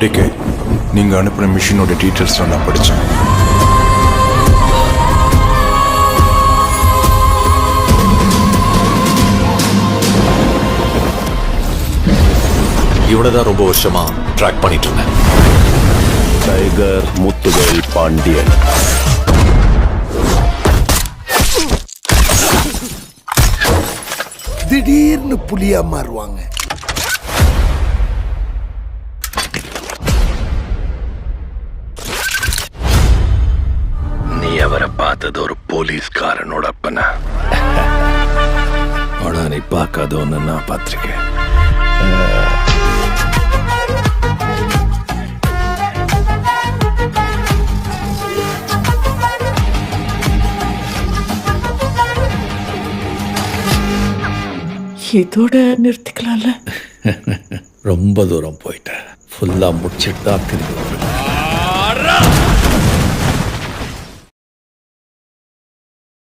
Decay, நீங்கள் அனுப்புகிற மிஷினோட டீட்டெயில்ஸ் நான் படித்தேன். இவனதான் ரொம்ப வருஷமா ட்ராக் பண்ணிட்டு இருந்தேன். டைகர் முத்துவேல் பாண்டியன். திடீர்னு புலியா மாறுவாங்க. நீ அவரை பார்த்தது ஒரு போலீஸ்காரனோட அப்பனா? ஆனா நீ பார்க்காத ஒன்னு நான் பார்த்திருக்கேன். இதோட நிறுத்திக்கலாம்ல. ரொம்ப தூரம் போயிட்டேன். ஃபுல்லா முடிச்சிட்டு தான் திரும்பி வருவேன்.